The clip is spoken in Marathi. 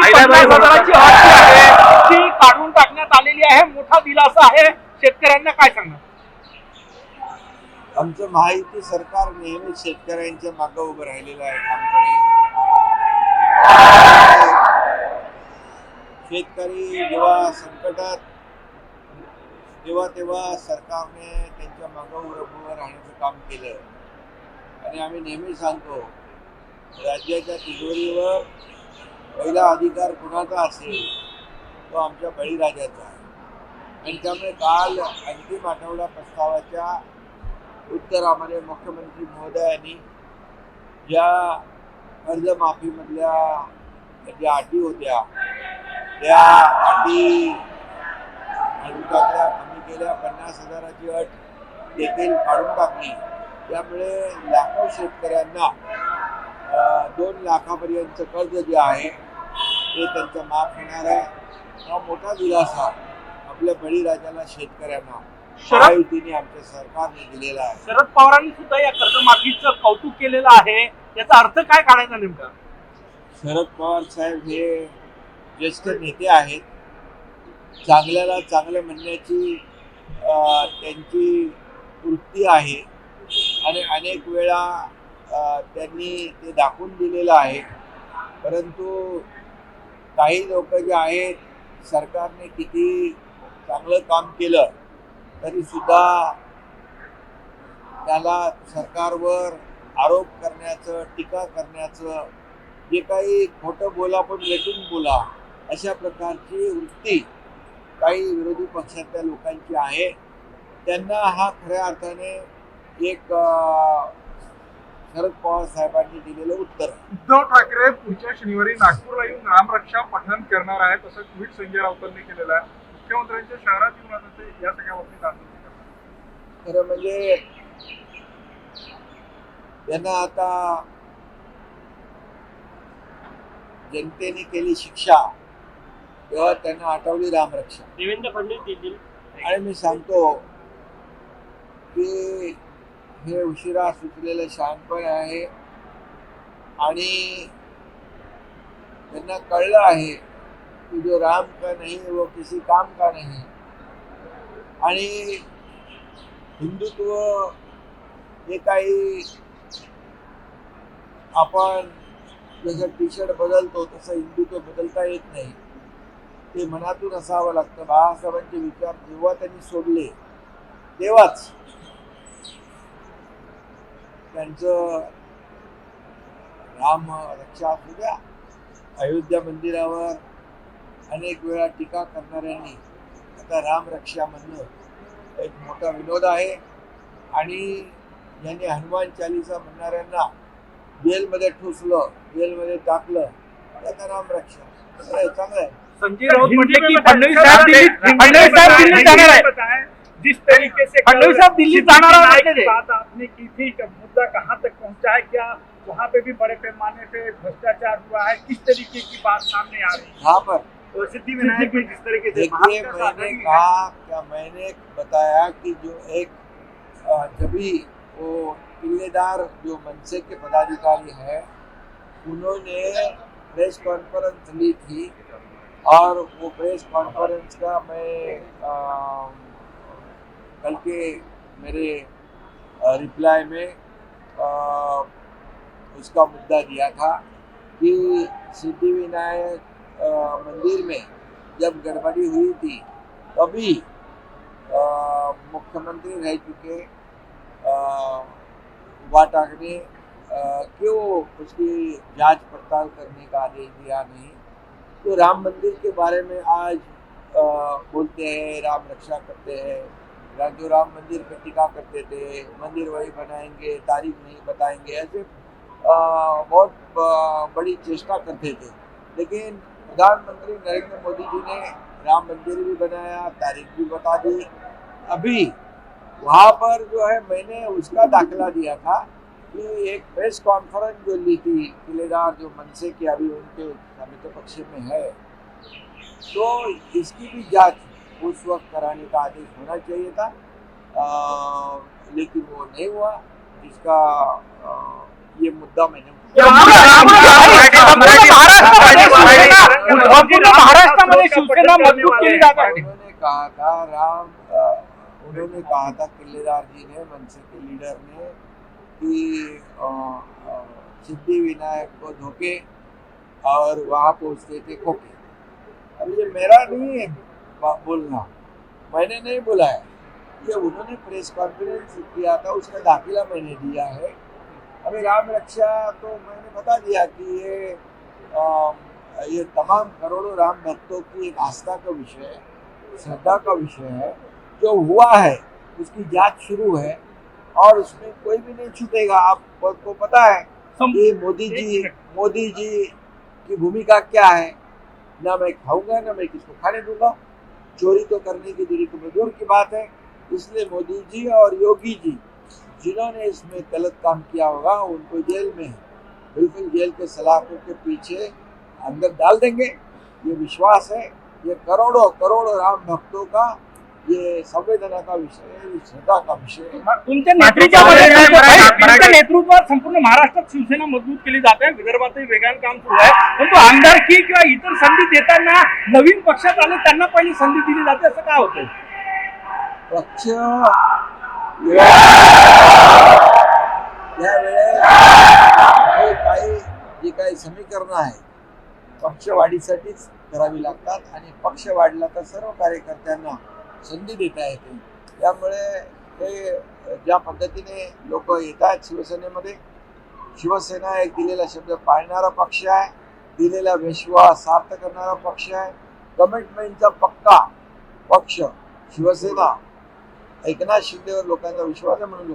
50,000ची अट जी आहे ती काढून टाकण्यात आलेली आहे. मोठा दिलासा आहे. शेतकऱ्यांना काय सांगणार? आमचं महायुती सरकार नेहमी शेतकऱ्यांच्या मागे उभं राहिलेलं आहे ठामपणे. शेतकरी जेव्हा संकटात तेव्हा सरकारने त्यांच्या मागे उभं राहण्याचं काम केलं. आणि आम्ही नेहमी सांगतो, राज्याच्या तिजोरीवर पहिला अधिकार कुणाचा असेल तो आमच्या बळीराजाचा आहे. आणि त्यामुळे काल अंतिम आठवडा प्रस्तावाच्या उत्तरामध्ये मुख्यमंत्री महोदयांनी ज्या कर्जमाफीमधल्या ज्या अटी होत्या त्या अटी काढून टाकल्या, कमी केल्या. 50,000ची अट देखील काढून टाकली. त्यामुळे लाखो शेतकऱ्यांना 2 लाखापर्यंतचं कर्ज जे आहे ते त्यांचं माफ होणार आहे. हा मोठा दिलासा आपल्या बळीराजाला शेतकऱ्यांना महायुतीने आमच्या सरकारने दिलेला आहे. शरद पवारांनी सुद्धा या कर्जमाफीचं कौतुक केलेलं आहे. याचा अर्थ काय काढायचा नेमका? शरद पवार साहेब हे ज्येष्ठ नेते आहेत. चांगल्याला चांगलं म्हणण्याची त्यांची वृत्ती आहे आणि अनेक वेळा त्यांनी ते दाखवून दिलेलं आहे. परंतु काही लोक जे आहेत, सरकारने किती चांगलं काम केलं तरी सुद्धा त्याला सरकारवर आरोप करण्याचं, टीका करण्याचं, जे काही खोटं बोला पण रेटून बोला, अशा प्रकारची वृत्ती काही विरोधी पक्षातल्या लोकांची आहे. त्यांना हा खऱ्या अर्थाने एक शरद पवार साहेबांनी दिलेलं उत्तर. उद्धव ठाकरे पुढच्या शनिवारी नागपूरला येऊन रामरक्षा पठण करणार आहेत असं ट्विट संजय राऊतांनी केलेलं आहे. मुख्यमंत्र्यांच्या शहरात येऊन आता या सगळ्या बाबतीत आंदोलन करणार. खरं म्हणजे त्यांना आता जनतेने केली शिक्षा तेव्हा त्यांना आठवली रामरक्षा. देवेंद्र फडणवीस देखील. आणि मी सांगतो की हे उशिरा सुचलेलं शहाणपण आहे आणि त्यांना कळलं आहे की जो राम का नहीं वो किसी काम का नहीं. आणि हिंदुत्व हे काही आपण जसं टी शर्ट बदलतो तसं हिंदुत्व बदलता येत नाही. ते मनातून असावं लागतं. बाळासाहेबांचे विचार जेव्हा त्यांनी सोडले तेव्हाच त्यांचं राम रक्षा असू द्या, अयोध्या मंदिरावर अनेक वेळा टीका करणाऱ्यांनी आता राम रक्षा म्हणणं एक मोठा विनोद आहे. आणि ज्यांनी हनुमान चालीसा म्हणणाऱ्यांना जेलमध्ये ठोसलं, जेलमध्ये टाकलं, आता राम रक्षा चांगलं आहे. संजय राऊत म्हटले की फडणवीस साहेब दिल्लीत जाणार आहे. जिस तरीके से फडणवीस साहब दिल्ली जाना बात आपने की थी, मुद्दा कहाँ तक पहुँचा है? क्या वहाँ पे भी बड़े पैमाने पे भ्रष्टाचार हुआ है? किस तरीके की बात सामने आ रही है? यहाँ पर सिद्धिविनायक में जिस तरीके से देखिए, मैंने कहा क्या, मैंने बताया कि जो एक जभी वो किलेदार जो मनसे के पदाधिकारी है उन्होंने प्रेस कॉन्फ्रेंस ली थी और वो प्रेस कॉन्फ्रेंस का मैं कल के मेरे रिप्लाई में उसका मुद्दा दिया था कि सिद्धिविनायक मंदिर में जब गड़बड़ी हुई थी तभी मुख्यमंत्री रह चुके वाटाक ने क्यों उसकी जांच पड़ताल करने का आदेश दिया नहीं. तो राम मंदिर के बारे में आज बोलते हैं, राम रक्षा करते हैं. जो राम मंदिर पर टीका करते थे, मंदिर वही बनाएंगे, तारीख नहीं बताएंगे, ऐसे बहुत बड़ी चेष्टा करते थे. लेकिन प्रधानमंत्री नरेंद्र मोदी जी ने राम मंदिर भी बनाया, तारीख भी बता दी. अभी वहाँ पर जो है मैंने उसका दाखला दिया था कि एक प्रेस कॉन्फ्रेंस जो ली थी किलेदार जो मनसे की अभी उनके समिति पक्ष में है, तो इसकी भी जांच उस वक्त कराने का आदेश होना चाहिए था, लेकिन वो नहीं हुआ. इसका ये मुद्दा मैंने संपूर्ण महाराष्ट्रामध्ये शिवसेना मजबूत केली जात आहे. उन्होंने कहा था किल्लेदार जी ने, मनसे के लीडर ने, कि सिद्धि विनायक को धोखे और वहां पहुंचते थे खोके। अब ये मेरा नहीं है बोलना, मैंने नहीं बोला है, ये उन्होंने प्रेस कॉन्फ्रेंस किया था, उसका दाखिला मैंने दिया है। अभी राम रक्षा तो मैंने बता दिया कि ये तमाम करोड़ों राम भक्तों की एक आस्था का विषय है, श्रद्धा का विषय है। जो हुआ है उसकी जांच शुरू है और उसमें कोई भी नहीं छूटेगा। आपको पता है कि मोदी जी की भूमिका क्या है, ना मैं खाऊंगा ना मैं किसको खाने दूंगा, चोरी तो करने की दूर की बात है। इसलिए मोदी जी और योगी जी जिन्होंने इसमें गलत काम किया होगा उनको जेल में बिल्कुल जेल के सलाखों के पीछे अंदर डाल देंगे, ये विश्वास है। ये करोड़ों राम भक्तों का ये संवेदना का विषय है, श्रद्धा का विषय है। तुमच्या नेतृत्वात संपूर्ण महाराष्ट्रात शिवसेना मजबूत केली जाते. विदर्भातही वेगानं काम सुरू आहे, परंतु आमदारकी किंवा इतर संधी देताना नवीन पक्षात आले त्यांना पहिली संधी दिली जाते, असं काय होतंय? पक्ष यावेळेस जी काही समीकरणं आहेत पक्षवाढीसाठीच करावी लागतात आणि पक्ष वाढला तर सर्व कार्यकर्त्यांना संधी देता येते. त्यामुळे हे ज्या पद्धतीने लोक येतात शिवसेनेमध्ये, शिवसेना एक दिलेला शब्द पाळणारा पक्ष आहे, दिलेला विश्वास सार्थ करणारा पक्ष आहे, कमिटमेंटचा पक्का पक्ष शिवसेना. एकनाथ शिंदेवर लोकांचा विश्वास आहे म्हणून